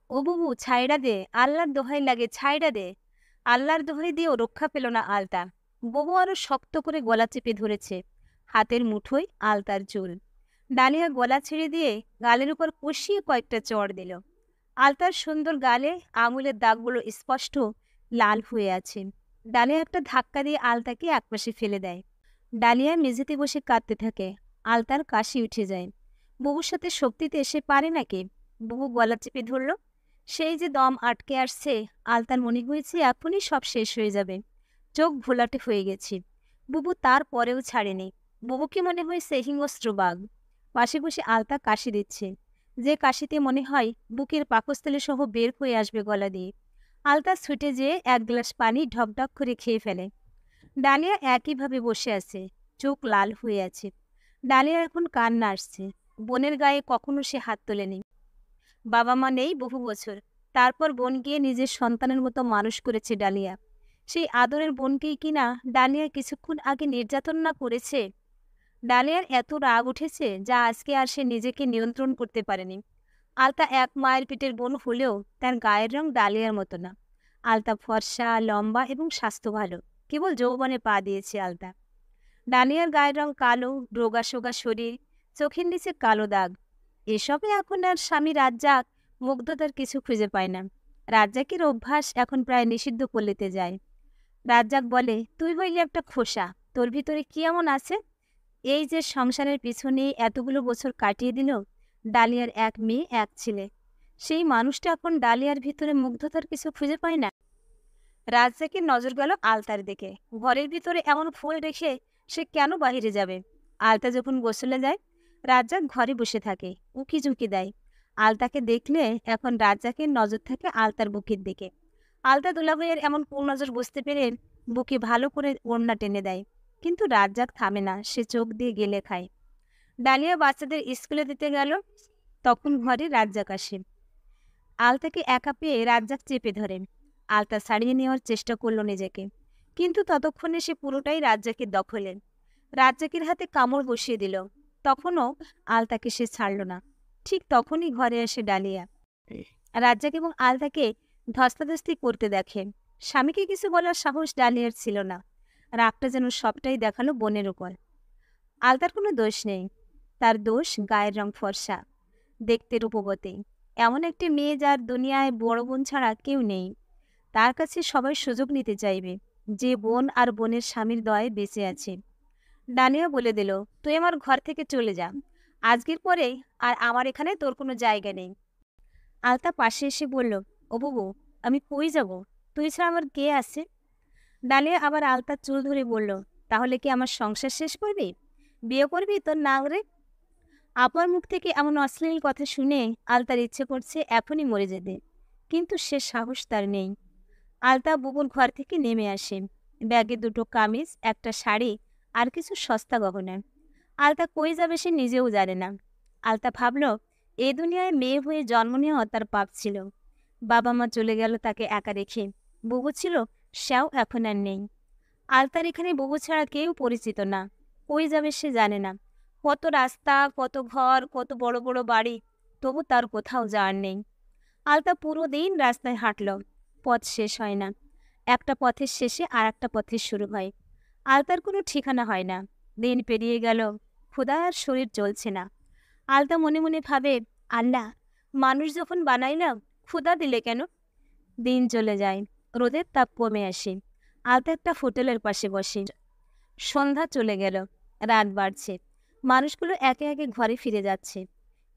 ও বুবু ছাইড়া দে, আল্লাহর দোহাই লাগে ছাইড়া দে। আল্লাহর দোহাই দিয়েও রক্ষা পেল না আলতা। বুবু আরো শক্ত করে গলা চেপে ধরেছে। হাতের মুঠোয় আলতার চুল। ডালিয়া গলা ছেড়ে দিয়ে গালের উপর কষিয়ে কয়েকটা চড় দিল। আলতার সুন্দর গালে আঙুলের দাগগুলো স্পষ্ট লাল হয়ে আছে। ডালিয়া একটা ধাক্কা দিয়ে আলতাকে একপাশে ফেলে দেয়। ডালিয়া মেঝেতে বসে কাঁদতে থাকে। আলতার কাশি উঠে যায়। বুবুর সাথে শক্তিতে এসে পারে নাকি? বুবু গলা চেপে ধরল। সেই যে দম আটকে আসছে, আলতার মনে হয়েছে এখনই সব শেষ হয়ে যাবে। চোখ ঘোলাটে হয়ে গেছে। বুবু তার পরেও ছাড়েনি। বুবুকে মনে হয়েছে হিংস্র বাঘ। পাশে বসে আলতা কাশি দিচ্ছে, যে কাশিতে মনে হয় বুকের পাকস্থলী সহ বের হয়ে আসবে গলা দিয়ে। আলতা ছুটে যেয়ে এক গ্লাস পানি ঢকঢক করে খেয়ে ফেলে। ডালিয়া একইভাবে বসে আছে, চোখ লাল হয়ে আছে। ডালিয়ার এখন কান্না আসছে। বোনের গায়ে কখনো সে হাত তোলেনি। বাবা মা নেই বহু বছর। তারপর বোন গিয়ে নিজের সন্তানের মতো মানুষ করেছে ডালিয়া। সেই আদরের বোনকেই কিনা ডালিয়া কিছুক্ষণ আগে নির্যাতন না করেছে। ডালিয়ার এত রাগ উঠেছে যা আজকে আর সে নিজেকে নিয়ন্ত্রণ করতে পারেনি। আলতা এক মায়ের পেটের বোন হলেও তার গায়ের রং ডালিয়ার মতো না। আলতা ফর্সা, লম্বা এবং স্বাস্থ্য ভালো। কেবল যৌবনে পা দিয়েছে আলতা। ডালিয়ার গায়ের রং কালো, রোগা সোগা শরীর, চোখের নিচে কালো দাগ। এসবে এখন আর স্বামী রাজ্জাক মুগ্ধতার কিছু খুঁজে পায় না। রাজ্জাকের অভ্যাস এখন প্রায় নিষিদ্ধ পল্লীতে যায়। রাজ্জাক বলে, তুই হইলে একটা খোসা, তোর ভিতরে কি এমন আছে? এই যে সংসারের পিছনে এতগুলো বছর কাটিয়ে দিল, ডালিয়ার এক মেয়ে এক ছেলে, সেই মানুষটা এখন ডালিয়ার ভিতরে মুগ্ধতার কিছু খুঁজে পায় না। রাজ্জাকের নজর গেল আলতার দিকে। ঘরের ভিতরে এমন ফুল রেখে সে কেন বাহিরে যাবে? আলতা যখন গোসলে যায়, রাজ্জাক ঘরে বসে থাকে, উকি ঝুঁকি দেয়। আলতাকে দেখলে এখন রাজ্জাকের নজর থাকে আলতার বুকের দিকে। আলতা দুলাভাইয়ের এমন কোন নজর বুঝতে পেরে বুকে ভালো করে ওড়না টেনে দেয়। কিন্তু রাজ্জাক থামে না, সে চোখ দিয়ে গেলে খায়। ডালিয়া বাচ্চাদের স্কুলে দিতে গেল, তখন ঘরে রাজ্জাক আসে। আলতাকে একা পেয়ে রাজ্জাক চেপে ধরে। আলতা ছাড়িয়ে নেওয়ার চেষ্টা করল নিজেকে, কিন্তু ততক্ষণে সে পুরোটাই রাজ্জাকের দখলে। রাজ্জাকের হাতে কামড় বসিয়ে দিল। তখনও আলতাকে সে ছাড়ল না। ঠিক তখনই ঘরে আসে ডালিয়া। রাজ্জাক এবং আলতাকে ধস্তাধস্তি করতে দেখে। স্বামীকে কিছু বলার সাহস ডালিয়ার ছিল না। রাগটা যেন সবটাই দেখালো বোনের উপর। আলতার কোনো দোষ নেই। তার দোষ গায়ের রং ফর্সা, দেখতে রূপবতী, এমন একটি মেয়ে যার দুনিয়ায় বড় বোন ছাড়া কেউ নেই। তার কাছে সবাই সুযোগ নিতে চাইবে, যে বোন আর বোনের স্বামীর দয়ে বেঁচে আছে। ডালিয়া বলে দিল, তুই আমার ঘর থেকে চলে যা। আজকের পরে আর আমার এখানে তোর কোনো জায়গা নেই। আলতা পাশে এসে বলল, ও বুবু, আমি কই যাব? তুই ছাড়া আমার কে আছে? ডালিয়া আবার আলতার চুল ধরে বলল, তাহলে কি আমার সংসার শেষ করবি? বিয়ে করবি তোর নাংরে? আপার মুখ থেকে এমন অশ্লীল কথা শুনে আলতার ইচ্ছে করছে এখনই মরে যেতে, কিন্তু সে সাহস তার নেই। আলতা বুবুর ঘর থেকে নেমে আসে। ব্যাগে দুটো কামিজ, একটা শাড়ি আর কিছু সস্তা গহনা। আলতা কই যাবে সে নিজেও জানে না। আলতা ভাবল, এ দুনিয়ায় মেয়ে হয়ে জন্ম নেওয়া তার পাপ ছিল। বাবা মা চলে গেল তাকে একা রেখে। বুবু ছিল, সেও এখন আর নেই। আলতার এখানে বুবু ছাড়া কেউ পরিচিত না। কই যাবে সে জানে না। কত রাস্তা, কত ঘর, কত বড় বড় বাড়ি, তবু তার কোথাও যাওয়ার নেই। আলতা পুরো দিন রাস্তায় হাঁটল। পথ শেষ হয় না। একটা পথের শেষে আর একটা পথের শুরু হয়। আলতার কোনো ঠিকানা হয় না। দিন পেরিয়ে গেল, ক্ষুধার শরীর চলছে না। আলতা মনে মনে ভাবে, আল্লাহ, মানুষ যখন বানাইলাম, ক্ষুধা দিলে কেন? দিন চলে যায়, রোদের তাপ কমে আসে। আলতা একটা হোটেলের পাশে বসে। সন্ধ্যা চলে গেল, রাত বাড়ছে। মানুষগুলো একে একে ঘরে ফিরে যাচ্ছে।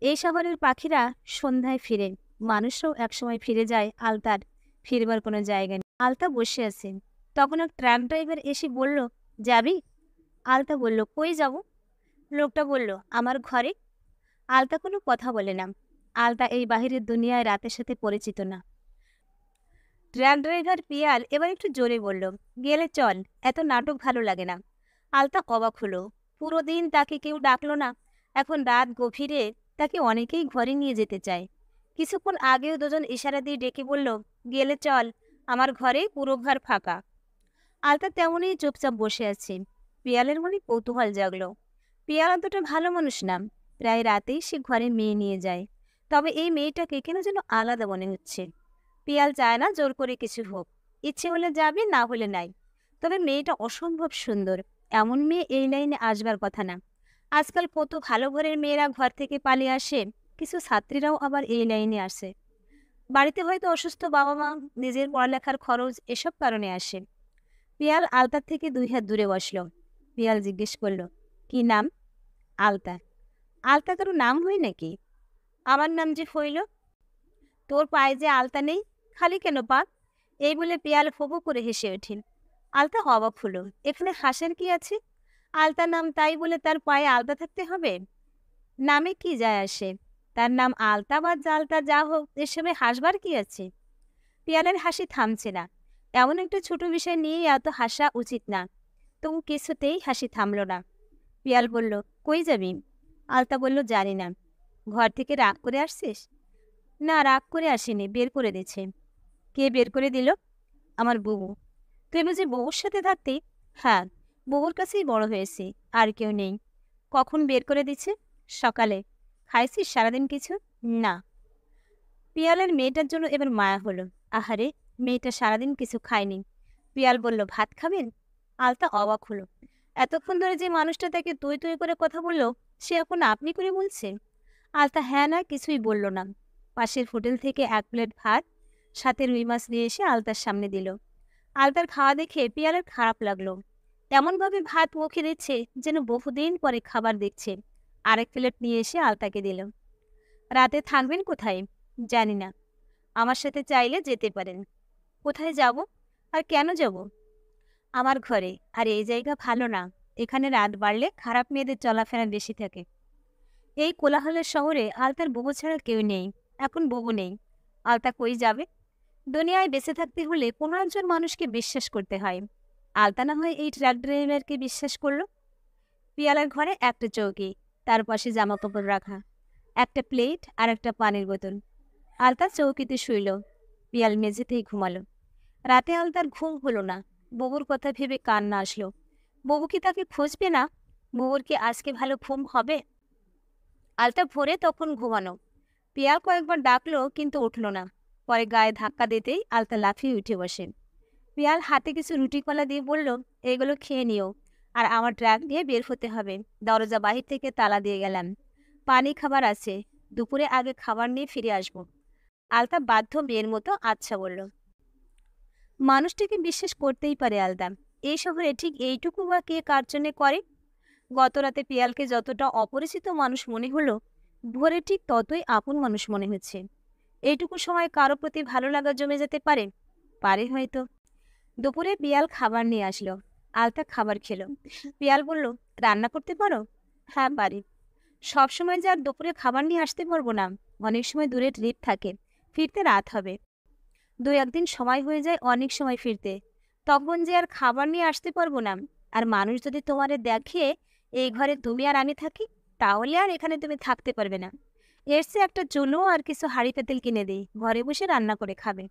এই শহরের পাখিরা সন্ধ্যায় ফিরে, মানুষও একসময় ফিরে যায়। আলতার ফিরবার কোনো জায়গা নেই। আলতা বসে আছে। তখন এক ট্রাক ড্রাইভার এসে বলল, যাবি? আলতা বলল, কই যাব? লোকটা বলল, আমার ঘরে। আলতা কোনো কথা বলে না। আলতা এই বাহিরের দুনিয়ায় রাতের সাথে পরিচিত না। ট্রাক ড্রাইভার পিয়াল এবার একটু জোরে বলল, গেলে চল, এত নাটক ভালো লাগে না। আলতা অবাক হলো। পুরো দিন তাকে কেউ ডাকলো না, এখন রাত গভীরে তাকে অনেকেই ঘরে নিয়ে যেতে চায়। কিছুক্ষণ আগেও দুজন ইশারা দিয়ে ডেকে বলল, গেলে চল, আমার ঘরে পুরো ঘর ফাঁকা। আলতা তেমনই চুপচাপ বসে আছে। পিয়ালের মনে কৌতূহল জাগলো। পিয়াল অতটা ভালো মানুষ না। প্রায় রাতেই সে ঘরে মেয়ে নিয়ে যায়। তবে এই মেয়েটাকে কেন যেন আলাদা মনে হচ্ছে। পিয়াল চায় না জোর করে কিছু হোক, ইচ্ছে হলে যাবে, না হলে নাই। তবে মেয়েটা অসম্ভব সুন্দর, এমন মেয়ে এই লাইনে আসবার কথা না। আজকাল কত ভালো ঘরের মেয়েরা ঘর থেকে পালিয়ে আসে, কিছু ছাত্রীরাও আবার এই লাইনে আসে। বাড়িতে হয়তো অসুস্থ বাবা মা, নিজের পড়ালেখার খরচ, এসব কারণে আসে। পিয়াল আলতার থেকে 2 হাত দূরে বসলো। পিয়াল জিজ্ঞেস করলো, কি নাম? আলতা। আলতা কারো নাম হয় নাকি? আমার নাম যে হইল। তোর পায়ে যে আলতা নেই, খালি কেন পা? এই বলে পিয়াল ফোঁপো করে হেসে ওঠেন। আলতা অবাক হলো, এখানে হাসার কি আছে? আলতা নাম তাই বলে তার পায়ে আলতা থাকতে হবে? নামে কি যায় আসে? তার নাম আলতা বা জালতা যা হোক, এসবে হাসবার কি আছে? পিয়ালের হাসি থামছে না। এমন একটা ছোট বিষয় নিয়ে এত হাসা উচিত না। তবু কিছুতেই হাসি থামল না। পিয়াল বলল, কই যাবি? আলতা বলল, জানি না। ঘর থেকে রাগ করে আসছিস? না, রাগ করে আসিনি, বের করে দিয়েছে। কে বের করে দিল? আমার বউ। তুই বুঝি বউর সাথে থাকতি? হ্যাঁ, বউর কাছেই বড় হয়েছি, আর কেউ নেই। কখন বের করে দিচ্ছে? সকালে। খাইছিস সারাদিন কিছু? না। পিয়ালের মেয়েটার জন্য এবার মায়া হলো। আহারে, মেয়েটা সারাদিন কিছু খায়নি। পিয়াল বলল, ভাত খাবেন? আলতা অবাক হলো। এতক্ষণ ধরে যে মানুষটা তাকে তুই তুই করে কথা বললো, সে এখন আপনি করে বলছে। আলতা হ্যাঁ না কিছুই বলল না। পাশের হোটেল থেকে 1 প্লেট ভাত সাথে রুই মাছ নিয়ে এসে আলতার সামনে দিল। আলতার খাওয়া দেখে পিয়ালের খারাপ লাগলো। এমনভাবে ভাত মুখে দিচ্ছে যেন বহুদিন পরে খাবার দেখছে। 1 প্লেট নিয়ে এসে আলতাকে দিল। রাতে থাকবেন কোথায়? জানি না। আমার সাথে চাইলে যেতে পারেন। কোথায় যাব? আর কেন যাব? আমার ঘরে। আর এই জায়গা ভালো না। এখানে রাত বাড়লে খারাপ মেয়েদের চলাফেরা বেশি থাকে। এই কোলাহলের শহরে আলতার বুবু ছাড়া কেউ নেই। এখন বুবু নেই, আলতা কই যাবে? দুনিয়ায় বেঁচে থাকতে হলে কোনো একজন মানুষকে বিশ্বাস করতে হয়। আলতা না হয় এই ট্রাক ড্রাইভারকে বিশ্বাস করলো। পিয়ালার ঘরে একটা চৌকি, তার পাশে জামা কাপড় রাখা, 1 প্লেট আর একটা পানির বোতল। আলতা চৌকিতে শুইল, পিয়াল মেঝেতেই ঘুমালো। রাতে আলতার ঘুম হলো না। বুবুর কথা ভেবে কান্না আসলো। বুবু কি তাকে খুঁজবে না? বুবুর কি আজকে ভালো ঘুম হবে? আলতা ভোরে তখন ঘুমানো। পিয়াল কয়েকবার ডাকলো কিন্তু উঠল না। পরে গায়ে ধাক্কা দিতেই আলতা লাফিয়ে উঠে বসে। পিয়াল হাতে কিছু রুটি কলা দিয়ে বলল, এগুলো খেয়ে নিও, আর আমার ট্রাক নিয়ে বের হতে হবে। দরজা বাহির থেকে তালা দিয়ে গেলাম। পানি খাবার আছে, দুপুরে আগে খাবার নিয়ে ফিরে আসবো। আলতা বাধ্য মেয়ের মতো আচ্ছা বলল। মানুষটিকে বিশ্বাস করতেই পারে আলতা। এই শহরে ঠিক এইটুকু বা কে কার জন্যে করে? গত রাতে পিয়ালকে যতটা অপরিচিত মানুষ মনে হলো, ভোরে ঠিক ততই আপন মানুষ মনে হচ্ছে। এইটুকু সময় কারো প্রতি ভালো লাগা জমে যেতে পারে। পারে হয়তো। দুপুরে পিয়াল খাবার নিয়ে আসলো। আলতা খাবার খেলো। পিয়াল বলল, রান্না করতে পারো? হ্যাঁ, পারি। সবসময় যে আর দুপুরে খাবার নিয়ে আসতে পারবো না। অনেক সময় দূরে ট্রিপ থাকে, ফিরতে রাত হবে। 2-1 দিন সময় হয়ে যায় অনেক সময় ফিরতে। তখন যে আর খাবার নিয়ে আসতে পারবো না। আর মানুষ যদি তোমারে দেখে এই ঘরে তুমি আর আমি থাকি, তাহলে আর এখানে তুমি থাকতে পারবে না। এর চেয়ে একটা চুলো আর কিছু হাঁড়ি পাতিল কিনে দিই, ঘরে বসে রান্না করে খাবে।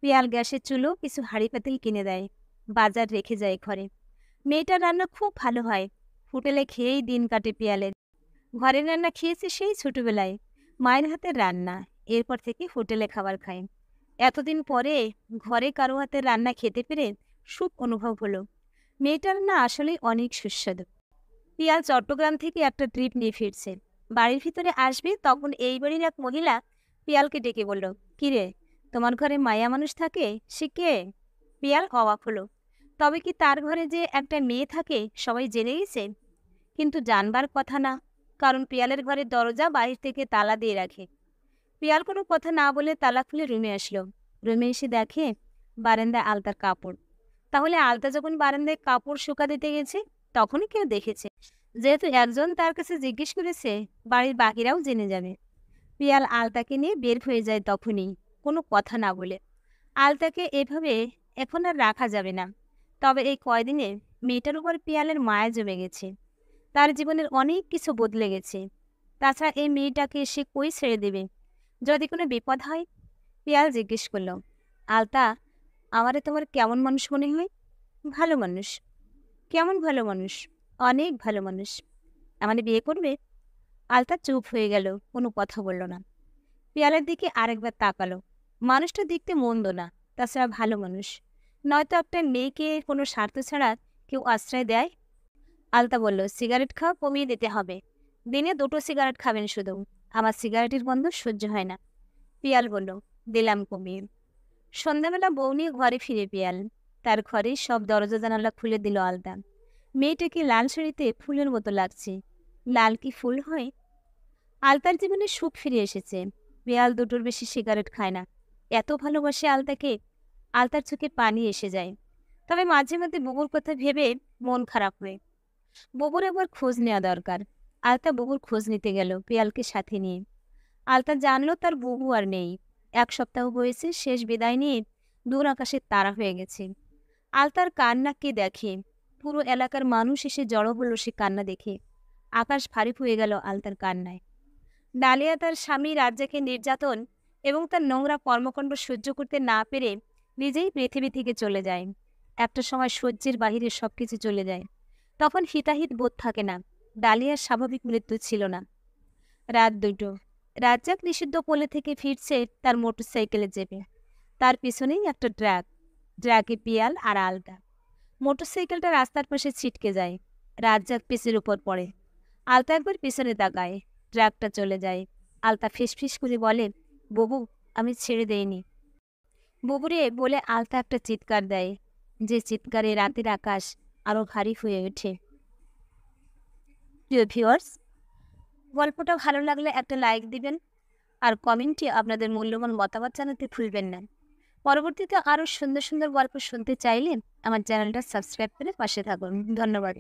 পিয়াল গ্যাসের চুলো কিছু হাঁড়ি পাতিল কিনে দেয়, বাজার রেখে যায় ঘরে। মেয়েটার রান্না খুব ভালো হয়। হোটেলে খেয়েই দিন কাটে পিয়ালের। ঘরের রান্না খেয়েছে সেই ছোটবেলায়, মায়ের হাতের রান্না। এরপর থেকে হোটেলে খাবার খায়। এতদিন পরে ঘরে কারো হাতের রান্না খেতে পেরে সুখ অনুভব হলো। মেয়েটার রান্না আসলেই অনেক সুস্বাদু। পিয়াল চট্টগ্রাম থেকে একটা ট্রিপ নিয়ে ফিরছে। বাড়ির ভিতরে আসবে তখন এই বাড়ির এক মহিলা পিয়ালকে ডেকে বলল, কিরে, তোমার ঘরে মায়া মানুষ থাকে, সে কে? পিয়াল অবাক হলো। তবে কি তার ঘরে যে একটা মেয়ে থাকে সবাই জেনে গেছে? কিন্তু জানবার কথা না, কারণ পিয়ালের ঘরের দরজা বাহির থেকে তালা দিয়ে রাখে। পিয়াল কোনো কথা না বলে তালা খুলে রুমে আসলো। রুমে এসে দেখে বারান্দায় আলতার কাপড়। তাহলে আলতা যখন বারান্দায় কাপড় শুকা দিতে গেছে, তখনই কেউ দেখেছে। যেহেতু একজন তার কাছে জিজ্ঞেস করেছে, বাড়ির বাকিরাও জেনে যাবে। পিয়াল আলতাকে নিয়ে বের হয়ে যায় তখনই, কোনো কথা না বলে। আলতাকে এভাবে এখন আর রাখা যাবে না। তবে এই কয়দিনে মেয়েটার উপর পিয়ালের মায়া জমে গেছে। তার জীবনের অনেক কিছু বদলে গেছে। তাছাড়া এই মেয়েটাকে সে কই ছেড়ে দেবে? যদি কোনো বিপদ হয়? পিয়াল জিজ্ঞেস করল, আলতা, আমারে তোমার কেমন মানুষ মনে হয়? ভালো মানুষ। কেমন ভালো মানুষ? অনেক ভালো মানুষ। আমারে বিয়ে করবে? আলতা চুপ হয়ে গেল, কোনো কথা বলল না। পেয়ালার দিকে আরেকবার তাকালো। মানুষটা দেখতে মন্দ না, তাছাড়া ভালো মানুষ। নয়তো একটা মেয়েকে কোনো স্বার্থ ছাড়া কেউ আশ্রয় দেয়? আলতা বলল, সিগারেট খাওয়া কমিয়ে দিতে হবে। দিনে 2টো সিগারেট খাবেন শুধু। আমার সিগারেটের গন্ধ সহ্য হয় না। পিয়াল বলল, দিলাম কমিয়ে। সন্ধ্যাবেলা বউ নিয়ে ঘরে ফিরে পিয়াল। তার ঘরে সব দরজা জানালা খুলে দিল আলতা। মেয়েটাকে লাল শাড়িতে ফুলের মতো লাগছে। লাল কি ফুল হয়? আলতার জীবনে সুখ ফিরে এসেছে। পিয়াল 2টোর বেশি সিগারেট খায় না। এত ভালোবাসে আলতাকে। আলতার চোখে পানি এসে যায়। তবে মাঝে মধ্যে বুবুর কথা ভেবে মন খারাপ হয়। বুবুর একবার খোঁজ নেওয়া দরকার। আলতা বুবুর খোঁজ নিতে গেল পিয়ালকে সাথে নিয়ে। আলতা জানলো তার বুবু আর নেই। 1 সপ্তাহ হয়েছে শেষ বিদায় নিয়ে দূর আকাশের তারা হয়ে গেছে। আলতার কান্না কে দেখে? পুরো এলাকার মানুষ এসে জড়ো হলো সে কান্না দেখে। আকাশ ভারী হয়ে গেল আলতার কান্নায়। ডালিয়া তার স্বামী রাজ্জাকের নির্যাতন এবং তার নোংরা কর্মকাণ্ড সহ্য করতে না পেরে নিজেই পৃথিবী থেকে চলে যায়। একটা সময় সহ্যের বাহিরে সবকিছু চলে যায়। তখন হিতাহিত বোধ থাকে না। ডালিয়ার স্বাভাবিক মৃত্যু ছিল না। রাত 2টো। রাজ্জাক নিষিদ্ধ পল্লী থেকে ফিরছে তার মোটরসাইকেলে চেপে। তার পিছনেই একটা ট্রাক। ট্রাকে পিয়াল আর আলতা। মোটরসাইকেলটা রাস্তার পাশে ছিটকে যায়। রাজ্জাক পিছের উপর পড়ে। আলতা একবার পিছনে তাকায়। ট্রাকটা চলে যায়। আলতা ফিসফিস করে বলে, বুবু, আমি ছেড়ে দেইনি। বুবুরে বলে আলতা একটা চিৎকার দেয়, যে চিৎকারে রাতের আকাশ আরো ভারী হয়ে ওঠে। প্রিয় ভিউয়ার্স, গল্পটা ভালো লাগলে একটা লাইক দিবেন আর কমেন্টে আপনাদের মূল্যবান মতামত জানাতে ভুলবেন না। পরবর্তীতে আরও সুন্দর সুন্দর গল্প শুনতে চাইলে আমার চ্যানেলটা সাবস্ক্রাইব করে পাশে থাকুন। ধন্যবাদ।